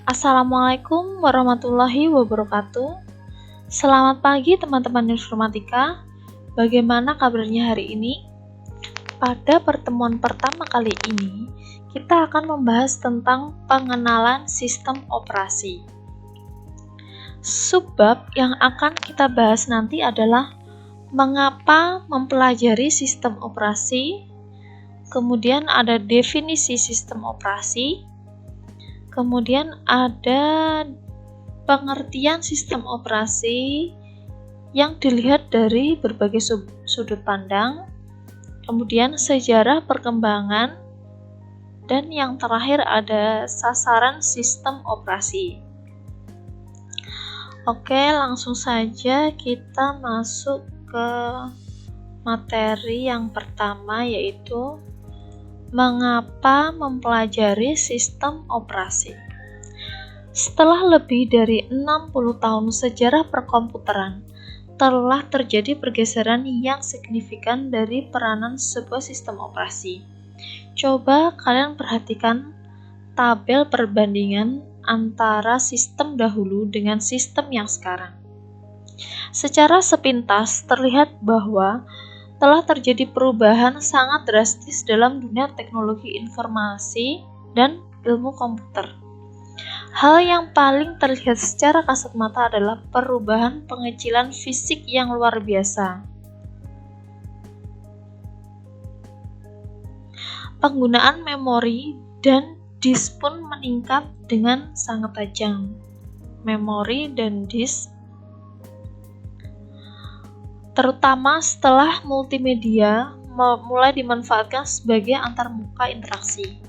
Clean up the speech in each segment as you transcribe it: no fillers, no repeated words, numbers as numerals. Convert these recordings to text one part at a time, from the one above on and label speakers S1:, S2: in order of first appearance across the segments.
S1: Assalamualaikum warahmatullahi wabarakatuh. Selamat pagi teman-teman informatika. Bagaimana kabarnya hari ini? Pada pertemuan pertama kali ini, kita akan membahas tentang pengenalan sistem operasi. Subbab yang akan kita bahas nanti adalah mengapa mempelajari sistem operasi, kemudian ada definisi sistem operasi, kemudian ada pengertian sistem operasi yang dilihat dari berbagai sudut pandang, kemudian sejarah perkembangan, dan yang terakhir ada sasaran sistem operasi. Oke, langsung saja kita masuk ke materi yang pertama, yaitu mengapa mempelajari sistem operasi. Setelah lebih dari 60 tahun sejarah perkomputeran, telah terjadi pergeseran yang signifikan dari peranan sebuah sistem operasi. Coba kalian perhatikan tabel perbandingan antara sistem dahulu dengan sistem yang sekarang. Secara sepintas terlihat bahwa telah terjadi perubahan sangat drastis dalam dunia teknologi informasi dan ilmu komputer. Hal yang paling terlihat secara kasat mata adalah perubahan pengecilan fisik yang luar biasa. Penggunaan memori dan disk pun meningkat dengan sangat tajam. Memori dan disk, terutama setelah multimedia mulai dimanfaatkan sebagai antarmuka interaksi.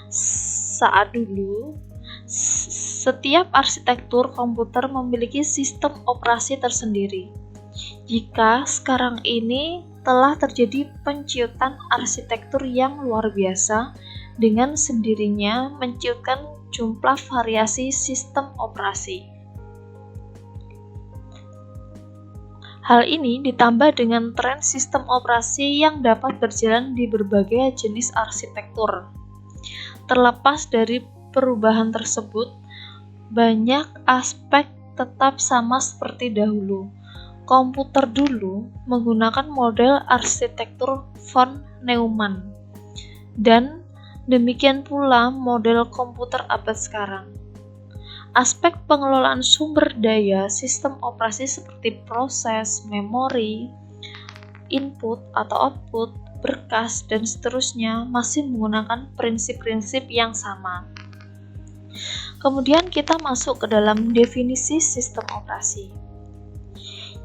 S1: Saat dulu, setiap arsitektur komputer memiliki sistem operasi tersendiri. Jika sekarang ini telah terjadi penciutan arsitektur yang luar biasa, dengan sendirinya menciutkan jumlah variasi sistem operasi. Hal ini ditambah dengan tren sistem operasi yang dapat berjalan di berbagai jenis arsitektur. Terlepas dari perubahan tersebut, banyak aspek tetap sama seperti dahulu. Komputer dulu menggunakan model arsitektur von Neumann, dan demikian pula model komputer abad sekarang. Aspek pengelolaan sumber daya sistem operasi seperti proses, memori, input atau output, berkas, dan seterusnya masih menggunakan prinsip-prinsip yang sama. Kemudian kita masuk ke dalam definisi sistem operasi.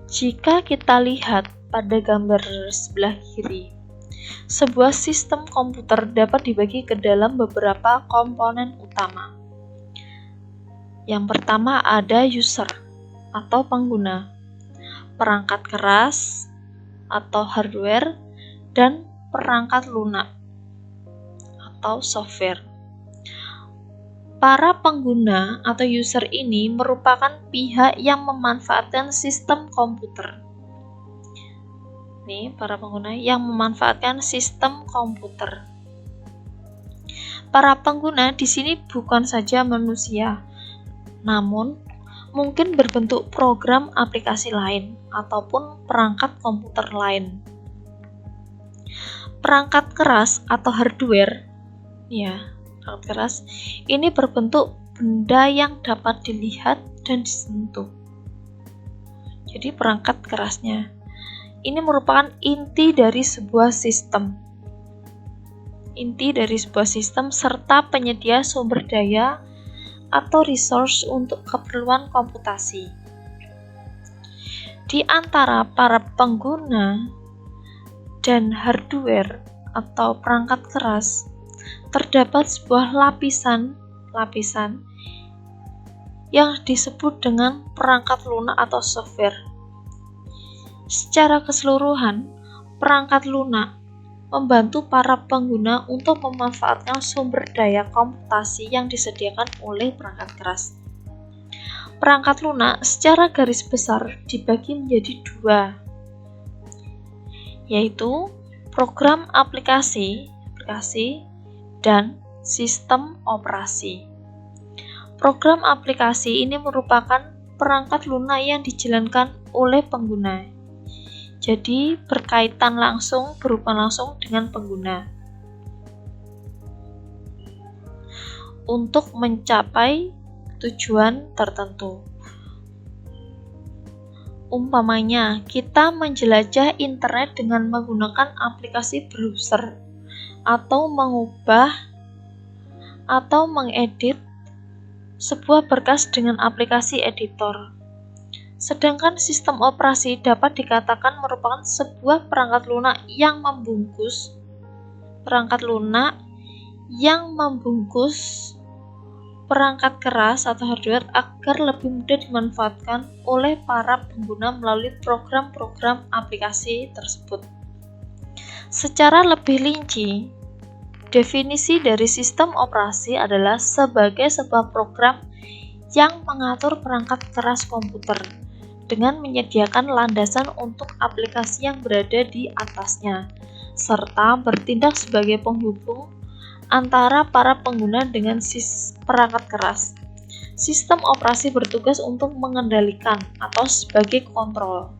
S1: Jika kita lihat pada gambar sebelah kiri, sebuah sistem komputer dapat dibagi ke dalam beberapa komponen utama. Yang pertama ada user atau pengguna, perangkat keras atau hardware, dan perangkat lunak atau software. Para pengguna atau user ini merupakan pihak yang memanfaatkan sistem komputer. Nih, para pengguna yang memanfaatkan sistem komputer. Para pengguna di sini bukan saja manusia, namun mungkin berbentuk program aplikasi lain ataupun perangkat komputer lain. Perangkat keras atau hardware, perangkat keras ini berbentuk benda yang dapat dilihat dan disentuh. Jadi perangkat kerasnya ini merupakan inti dari sebuah sistem. Inti dari sebuah sistem serta penyedia sumber daya atau resource untuk keperluan komputasi. Di antara para pengguna dan hardware atau perangkat keras, terdapat sebuah lapisan yang disebut dengan perangkat lunak atau software. Secara keseluruhan, perangkat lunak membantu para pengguna untuk memanfaatkan sumber daya komputasi yang disediakan oleh perangkat keras. Perangkat lunak secara garis besar dibagi menjadi dua, yaitu program aplikasi dan sistem operasi. Program aplikasi ini merupakan perangkat lunak yang dijalankan oleh pengguna. Jadi berkaitan langsung, berhubungan langsung dengan pengguna untuk mencapai tujuan tertentu. Umpamanya, kita menjelajah internet dengan menggunakan aplikasi browser atau mengubah atau mengedit sebuah berkas dengan aplikasi editor. Sedangkan sistem operasi dapat dikatakan merupakan sebuah perangkat lunak yang membungkus perangkat keras atau hardware agar lebih mudah dimanfaatkan oleh para pengguna melalui program-program aplikasi tersebut. Secara lebih rinci, definisi dari sistem operasi adalah sebagai sebuah program yang mengatur perangkat keras komputer dengan menyediakan landasan untuk aplikasi yang berada di atasnya, serta bertindak sebagai penghubung antara para pengguna dengan perangkat keras. Sistem operasi bertugas untuk mengendalikan atau sebagai kontrol,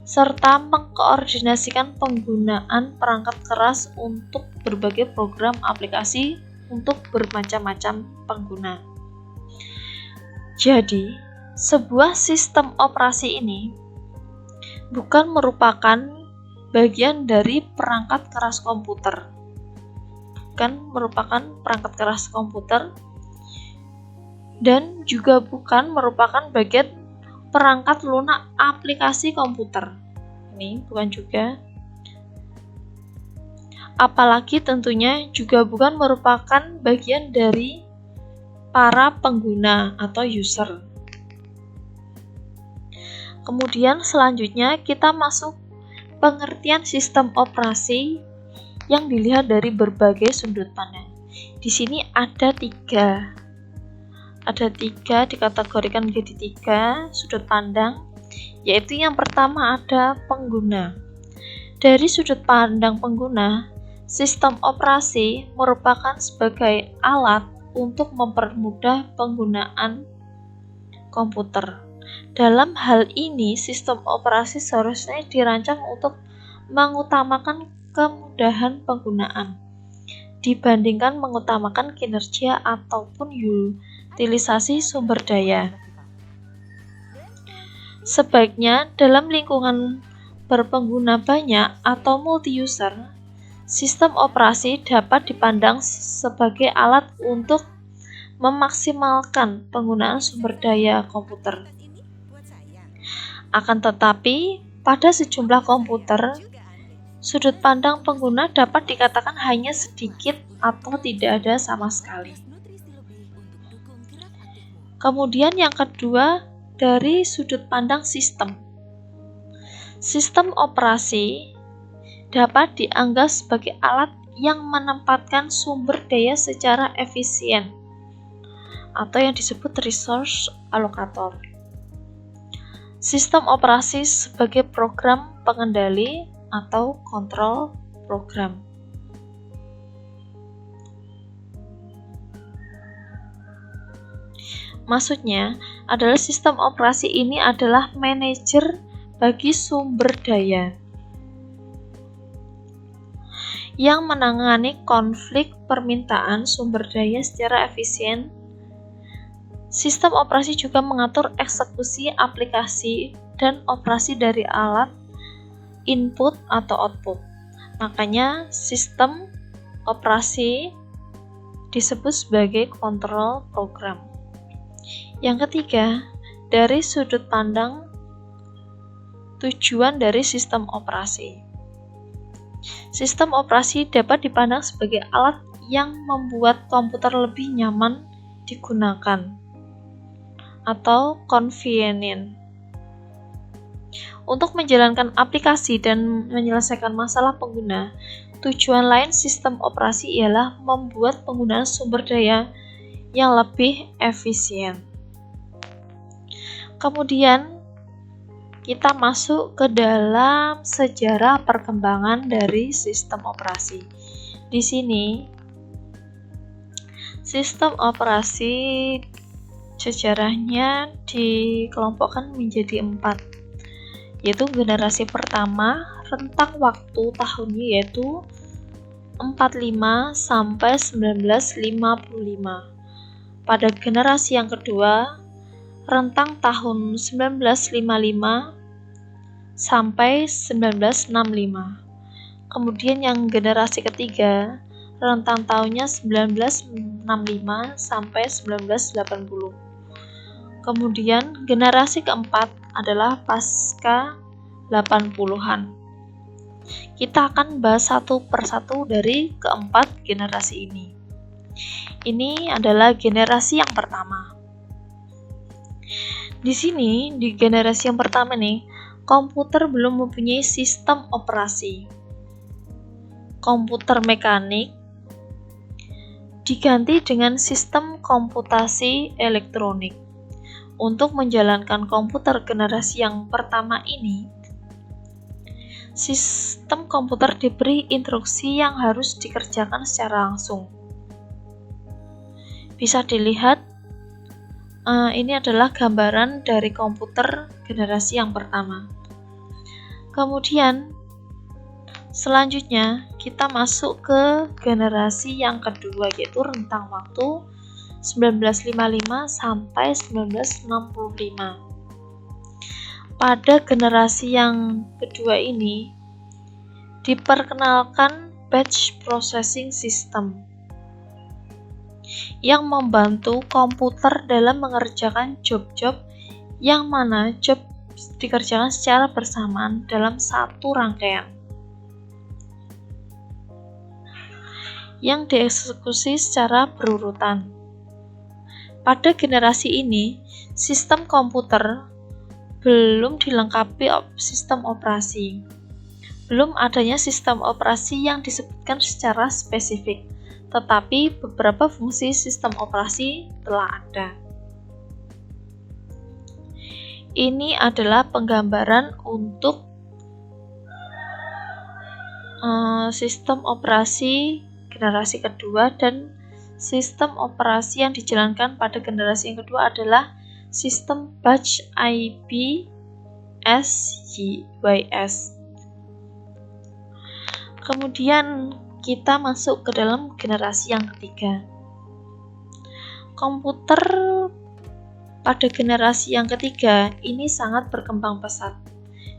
S1: serta mengkoordinasikan penggunaan perangkat keras untuk berbagai program aplikasi untuk bermacam-macam pengguna. Jadi, sebuah sistem operasi ini bukan merupakan bagian dari perangkat keras komputer. Dan juga bukan merupakan bagian perangkat lunak aplikasi komputer. Ini bukan juga. Apalagi tentunya juga bukan merupakan bagian dari para pengguna atau user. Kemudian selanjutnya kita masuk pengertian sistem operasi yang dilihat dari berbagai sudut pandang. Di sini ada tiga, dikategorikan menjadi 3 sudut pandang, yaitu yang pertama ada pengguna. Dari sudut pandang pengguna, sistem operasi merupakan sebagai alat untuk mempermudah penggunaan komputer. Dalam hal ini, sistem operasi seharusnya dirancang untuk mengutamakan kemudahan penggunaan dibandingkan mengutamakan kinerja ataupun utilisasi sumber daya. Sebaiknya dalam lingkungan berpengguna banyak atau multi-user, sistem operasi dapat dipandang sebagai alat untuk memaksimalkan penggunaan sumber daya komputer. Akan tetapi, pada sejumlah komputer, sudut pandang pengguna dapat dikatakan hanya sedikit atau tidak ada sama sekali. Kemudian yang kedua, dari sudut pandang sistem. Sistem operasi dapat dianggap sebagai alat yang menempatkan sumber daya secara efisien atau yang disebut resource allocator. Sistem operasi sebagai program pengendali atau kontrol program. Maksudnya adalah sistem operasi ini adalah manajer bagi sumber daya yang menangani konflik permintaan sumber daya secara efisien. Sistem operasi juga mengatur eksekusi aplikasi dan operasi dari alat input atau output. Makanya sistem operasi disebut sebagai kontrol program. Yang ketiga, dari sudut pandang tujuan dari sistem operasi. Sistem operasi dapat dipandang sebagai alat yang membuat komputer lebih nyaman digunakan atau convenient untuk menjalankan aplikasi dan menyelesaikan masalah pengguna. Tujuan lain sistem operasi ialah membuat penggunaan sumber daya yang lebih efisien. Kemudian kita masuk ke dalam sejarah perkembangan dari sistem operasi. Di sini sistem operasi sejarahnya dikelompokkan menjadi 4, yaitu generasi pertama rentang waktu tahunnya yaitu 45 sampai 1955. Pada generasi yang kedua rentang tahun 1955 sampai 1965. Kemudian yang generasi ketiga rentang tahunnya 1965 sampai 1980. Kemudian generasi keempat adalah pasca 80-an. Kita akan bahas satu persatu dari keempat generasi ini. Ini adalah generasi yang pertama. Di sini, di generasi yang pertama nih, komputer belum mempunyai sistem operasi. Komputer mekanik diganti dengan sistem komputasi elektronik. Untuk menjalankan komputer generasi yang pertama ini, sistem komputer diberi instruksi yang harus dikerjakan secara langsung. Bisa dilihat, ini adalah gambaran dari komputer generasi yang pertama. Kemudian, selanjutnya kita masuk ke generasi yang kedua, yaitu rentang waktu 1955 sampai 1965. Pada generasi yang kedua ini diperkenalkan batch processing system yang membantu komputer dalam mengerjakan job-job yang mana job dikerjakan secara bersamaan dalam satu rangkaian yang dieksekusi secara berurutan. Pada generasi ini, sistem komputer belum dilengkapi sistem operasi. Belum adanya sistem operasi yang disebutkan secara spesifik, tetapi beberapa fungsi sistem operasi telah ada. Ini adalah penggambaran untuk sistem operasi generasi kedua, dan sistem operasi yang dijalankan pada generasi yang kedua adalah sistem batch IPSYS. Kemudian kita masuk ke dalam generasi yang ketiga. Komputer pada generasi yang ketiga ini sangat berkembang pesat.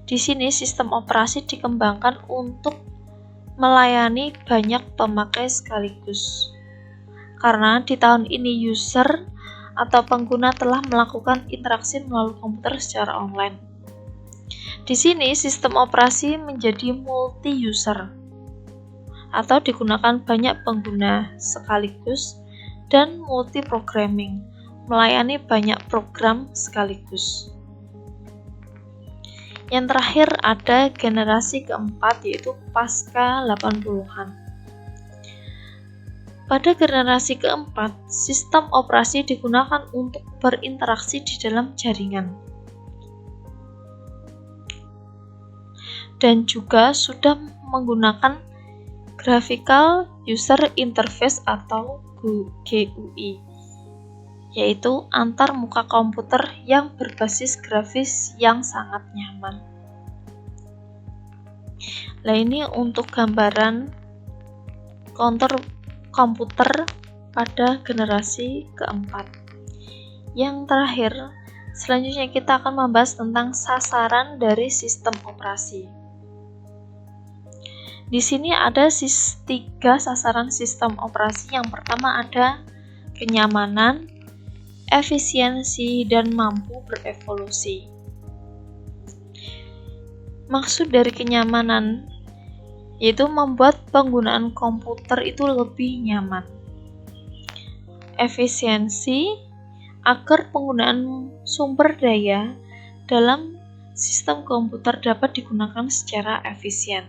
S1: Di sini sistem operasi dikembangkan untuk melayani banyak pemakai sekaligus. Karena di tahun ini user atau pengguna telah melakukan interaksi melalui komputer secara online. Di sini sistem operasi menjadi multi-user atau digunakan banyak pengguna sekaligus, dan multi-programming, melayani banyak program sekaligus. Yang terakhir ada generasi keempat, yaitu pasca 80-an. Pada generasi keempat, sistem operasi digunakan untuk berinteraksi di dalam jaringan. Dan juga sudah menggunakan Graphical User Interface atau GUI, yaitu antar muka komputer yang berbasis grafis yang sangat nyaman. Nah, ini untuk gambaran kontur komputer pada generasi keempat. Yang terakhir, selanjutnya kita akan membahas tentang sasaran dari sistem operasi. Di sini ada 3 sasaran sistem operasi. Yang pertama ada kenyamanan, efisiensi, dan mampu berevolusi. Maksud dari kenyamanan yaitu membuat penggunaan komputer itu lebih nyaman. Efisiensi, agar penggunaan sumber daya dalam sistem komputer dapat digunakan secara efisien.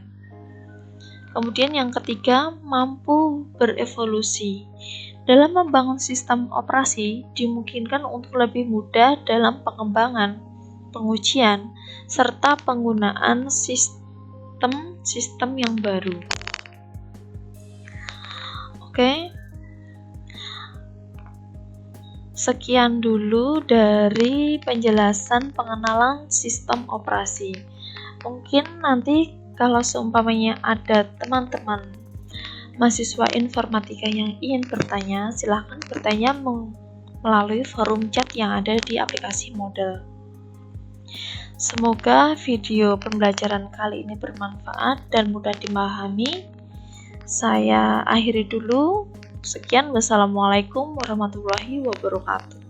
S1: Kemudian yang ketiga, mampu berevolusi. Dalam membangun sistem operasi, dimungkinkan untuk lebih mudah dalam pengembangan, pengujian, serta penggunaan sistem yang baru. Oke. Sekian dulu dari penjelasan pengenalan sistem operasi. Mungkin nanti kalau seumpamanya ada teman-teman mahasiswa informatika yang ingin bertanya, silahkan bertanya melalui forum chat yang ada di aplikasi Moodle. Semoga video pembelajaran kali ini bermanfaat dan mudah dimahami. Saya akhiri dulu. Sekian, wassalamualaikum warahmatullahi wabarakatuh.